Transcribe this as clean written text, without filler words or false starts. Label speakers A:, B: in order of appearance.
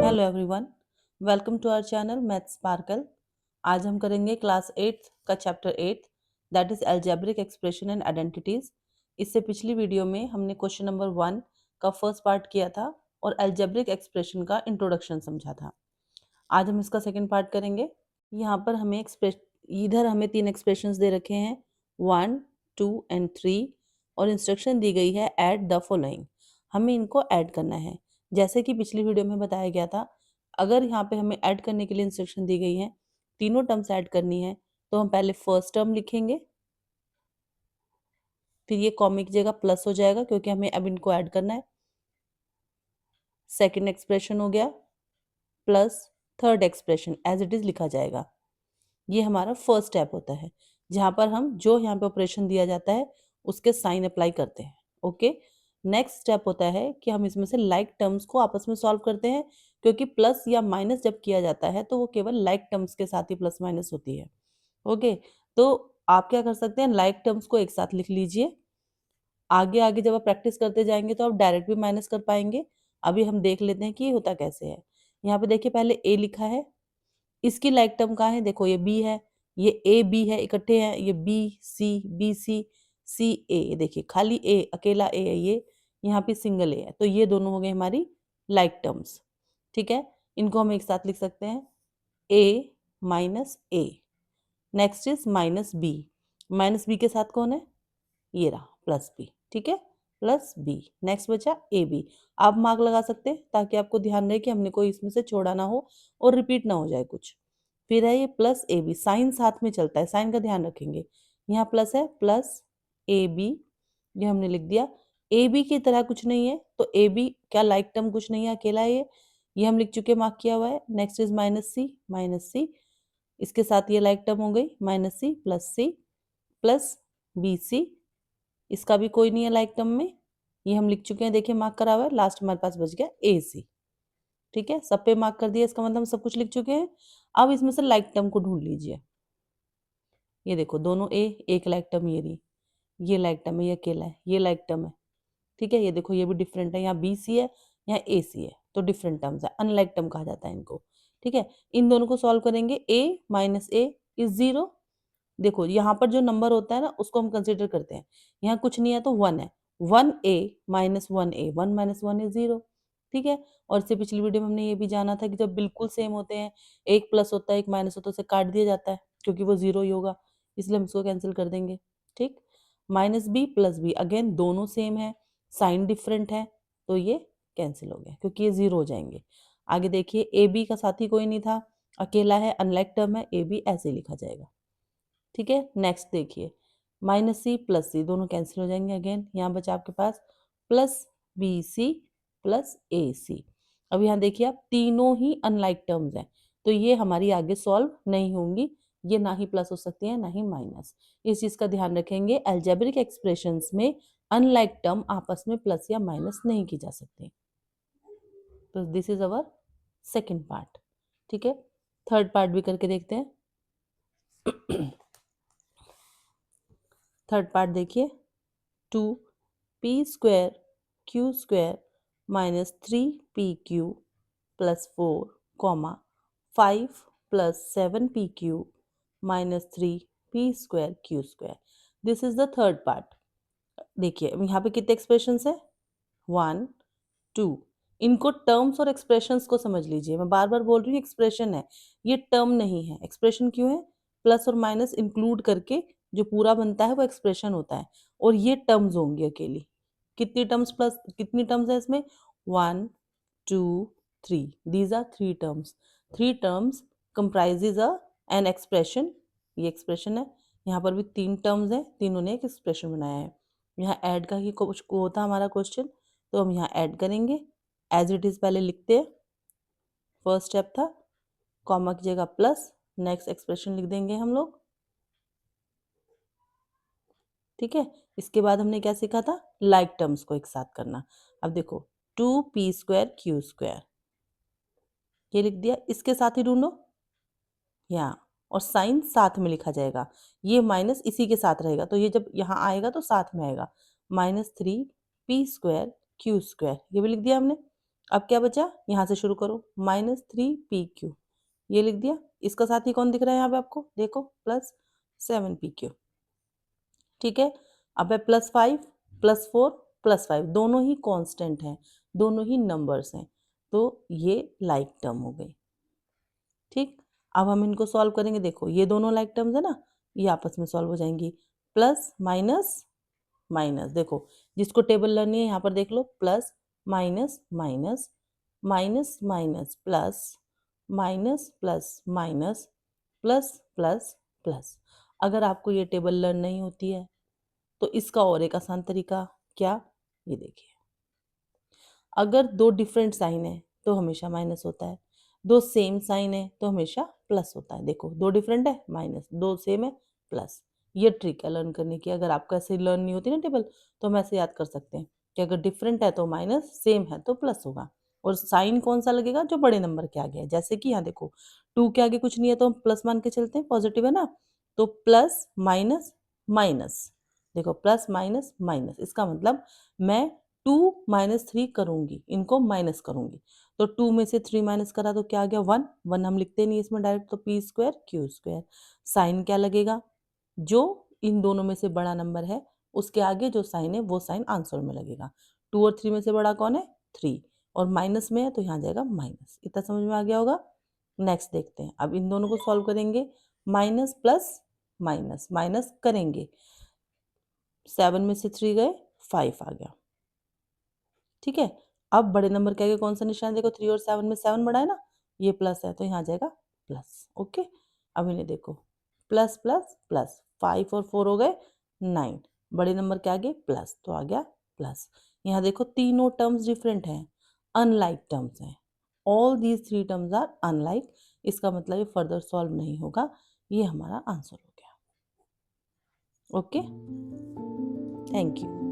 A: Hello everyone, welcome to our channel Math Sparkle. आज हम करेंगे क्लास 8 का chapter 8 that is algebraic expression and identities. इससे पिछली वीडियो में हमने क्वेश्चन नंबर 1 का फर्स्ट पार्ट किया था और अलजेब्रिक एक्सप्रेशन का इंट्रोडक्शन समझा था। आज हम इसका सेकंड पार्ट करेंगे। यहाँ पर हमें इधर हमें 3 एक्सप्रेशंस दे रखे हैं 1, 2 एंड 3 और इंस्ट्रक्शन दी गई है ऐड द फॉलोइंग। हमें इनको ऐड करना है। जैसे कि पिछली वीडियो में बताया गया था, अगर यहाँ पे हमें ऐड करने के लिए इंस्ट्रक्शन दी गई है, तीनों टर्म्स ऐड करनी है, तो हम पहले फर्स्ट टर्म लिखेंगे, फिर ये कॉमा की जगह प्लस हो जाएगा क्योंकि हमें अब इनको ऐड करना है। सेकेंड एक्सप्रेशन हो गया plus third expression as it is लिखा जाएगा। ये हमारा फर्स्ट स्टेप होता है जहां पर हम जो यहाँ पे ऑपरेशन दिया जाता है उसके साइन अप्लाई करते हैं। ओके, नेक्स्ट स्टेप होता है कि हम इसमें से लाइक टर्म्स को आपस में सॉल्व करते हैं, क्योंकि प्लस या माइनस जब किया जाता है तो वो केवल लाइक टर्म्स के साथ ही प्लस माइनस होती है। ओके, तो आप क्या कर सकते हैं, लाइक टर्म्स को एक साथ लिख लीजिए। आगे आगे जब आप प्रैक्टिस करते जाएंगे तो आप डायरेक्ट भी माइनस कर पाएंगे। अभी हम देख लेते हैं कि ये होता कैसे है। यहाँ पे देखिए पहले ए लिखा है, इसकी लाइक टर्म कहाँ है, देखो ये बी है, ये ए बी है, इकट्ठे हैं, ये बी सी सी ए, देखिए खाली ए, अकेला ए है ये, यहाँ पे सिंगल ए है, तो ये दोनों हो गए हमारी लाइक टर्म्स। ठीक है, इनको हम एक साथ लिख सकते हैं A minus A. Next is minus B के साथ कौन है, ये रहा प्लस बी। ठीक है, प्लस बी। नेक्स्ट बचा ए बी। आप मार्क लगा सकते हैं ताकि आपको ध्यान रहे कि हमने कोई इसमें से छोड़ा ना हो और रिपीट ना हो जाए कुछ। फिर है ये प्लस ए बी, साइन साथ में चलता है, साइन का ध्यान रखेंगे। यहाँ प्लस है, प्लस ए बी, ये हमने लिख दिया। ए बी की तरह कुछ नहीं है, तो ए बी क्या लाइक टर्म कुछ नहीं है, अकेला है ये हम लिख चुके, मार्क किया हुआ है। नेक्स्ट इज माइनस सी, इसके साथ ये लाइक टर्म हो गई सी प्लस बी सी, इसका भी कोई नहीं है लाइक टर्म में, ये हम लिख चुके हैं, देखिए मार्क करा हुआ है। लास्ट हमारे पास बच गया ए सी। ठीक है, सब पे मार्क कर दिया, इसका मतलब हम सब कुछ लिख चुके हैं। अब इसमें से लाइक टर्म को ढूंढ लीजिए। ये देखो दोनों ए, एक लाइक टर्म ये रही, ये लाइक टर्म है, ये अकेला है, ये लाइक टर्म है। ठीक है, ये देखो ये भी डिफरेंट है, यहाँ बी सी है, यहाँ ए सी है, तो डिफरेंट टर्म्स है, अनलाइक टर्म कहा जाता है इनको। ठीक है, इन दोनों को सॉल्व करेंगे, ए माइनस ए इज 0। देखो यहाँ पर जो नंबर होता है ना उसको हम कंसिडर करते हैं, यहाँ कुछ नहीं है तो 1 है, 1 माइनस 1 इज 0। ठीक है, और इससे पिछली वीडियो में हमने ये भी जाना था कि जब बिल्कुल सेम होते हैं, एक प्लस होता है एक माइनस होता है, उसे काट दिया जाता है क्योंकि वो 0 ही होगा, इसलिए हम इसको कैंसिल कर देंगे। ठीक, minus b plus b, again दोनों सेम है, साइन डिफरेंट है, तो ये कैंसिल हो गया क्योंकि ये 0 हो जाएंगे। आगे देखिए ए बी का साथी कोई नहीं था, अकेला है, अनलाइक टर्म है, ए बी ऐसे लिखा जाएगा। ठीक है, नेक्स्ट देखिए माइनस सी प्लस सी, दोनों कैंसिल हो जाएंगे। अगेन यहाँ बचा आपके पास प्लस बी सी प्लस ए सी। अब यहाँ देखिए आप तीनों ही अनलाइक टर्म्स हैं, तो ये हमारी आगे सॉल्व नहीं होंगी, ये ना ही प्लस हो सकती है ना ही माइनस। इस चीज का ध्यान रखेंगे, अलजेब्रिक एक्सप्रेशंस में अनलाइक टर्म आपस में प्लस या माइनस नहीं की जा सकती। तो this is our second part. ठीक है, थर्ड पार्ट भी करके देखते हैं। थर्ड पार्ट देखिए, 2p² q² minus 3pq plus 4 comma 5 plus 7pq minus 3p² q²। This is the third part. देखिए यहाँ पे कितने एक्सप्रेशन है, 1 2। इनको टर्म्स और एक्सप्रेशंस को समझ लीजिए, मैं बार बार बोल रही हूँ एक्सप्रेशन है, ये टर्म नहीं है। एक्सप्रेशन क्यों है, प्लस और माइनस इंक्लूड करके जो पूरा बनता है वो एक्सप्रेशन होता है, और ये टर्म्स होंगी अकेली। कितनी टर्म्स प्लस कितनी टर्म्स है इसमें, 1 2 3, these are 3 terms. 3 terms comprises an expression, ये एक्सप्रेशन है। यहाँ पर भी 3 टर्म्स है, तीनों ने एक एक्सप्रेशन बनाया है। यहाँ ऐड का ही कुछ होता हमारा क्वेश्चन, तो हम यहाँ ऐड करेंगे, एज इट इज पहले लिखते हैं। फर्स्ट स्टेप था कॉमा की जगह प्लस, नेक्स्ट एक्सप्रेशन लिख देंगे हम लोग। ठीक है, इसके बाद हमने क्या सीखा था, लाइक टर्म्स को एक साथ करना। अब देखो 2p² q², ये लिख दिया, इसके साथ ही ढूंढो यहाँ, और साइन साथ में लिखा जाएगा, ये माइनस इसी के साथ रहेगा, तो ये जब यहाँ आएगा तो साथ में आएगा, माइनस 3p² q², ये भी लिख दिया हमने। अब क्या बचा, यहाँ से शुरू करो, -3PQ ये लिख दिया। इसका साथी कौन दिख रहा है यहाँ पे आपको, देखो +7PQ। ठीक है, अब है +5 +4 +5, दोनों ही कांस्टेंट हैं, दोनों ही नंबर्स हैं, तो ये लाइक टर्म हो गई। ठीक, अब हम इनको सॉल्व करेंगे। देखो ये दोनों लाइक टर्म्स है ना, ये आपस में सॉल्व हो जाएंगी। प्लस माइनस माइनस, देखो जिसको टेबल लर्नी है यहाँ पर देख लो, plus minus minus minus minus plus minus plus minus plus plus plus. अगर आपको ये टेबल लर्न नहीं होती है तो इसका और एक आसान तरीका क्या, ये देखिए, अगर दो डिफरेंट साइन है तो हमेशा माइनस होता है, दो सेम साइन है तो हमेशा प्लस होता है। देखो दो डिफरेंट है माइनस, दो सेम है प्लस। ये ट्रिक है लर्न करने की। अगर आपको ऐसे लर्न नहीं होती ना टेबल, तो हम ऐसे याद कर सकते हैं कि अगर डिफरेंट है तो माइनस, सेम है तो प्लस होगा। और साइन कौन सा लगेगा, जो बड़े नंबर के आगे है। जैसे कि यहाँ देखो 2 के आगे कुछ नहीं है तो हम प्लस मान के चलते हैं, पॉजिटिव है ना, तो प्लस माइनस माइनस, देखो प्लस माइनस माइनस, इसका मतलब मैं 2 -3 करूंगी, इनको माइनस करूंगी, तो 2 में से 3 माइनस करा तो क्या आ गया, 1 1 हम लिखते नहीं इसमें डायरेक्ट, तो p²q²। साइन क्या लगेगा, जो इन दोनों में से बड़ा नंबर है उसके आगे जो साइन है वो साइन आंसर में लगेगा। 2 और 3 में से बड़ा कौन है, 3, और माइनस में है तो यहाँ जाएगा माइनस। इतना समझ में आ गया होगा। नेक्स्ट देखते हैं, अब इन दोनों को सॉल्व करेंगे। माइनस प्लस माइनस माइनस करेंगे, 7 में से 3 गए, 5 आ गया। ठीक है, अब बड़े नंबर के आगे कौन सा निशान, देखो 3 और 7 में 7 बड़ा है ना, ये प्लस है तो यहाँ जाएगा प्लस। ओके, अब इन्हें देखो, प्लस प्लस प्लस, 5 और 4 हो गए 9, बड़े नंबर के आगे प्लस तो आ गया प्लस। यहाँ देखो तीनों टर्म्स डिफरेंट हैं, अनलाइक टर्म्स हैं। All these 3 terms are unlike, इसका मतलब ये फर्दर सॉल्व नहीं होगा। ये हमारा आंसर हो गया। Okay, thank you.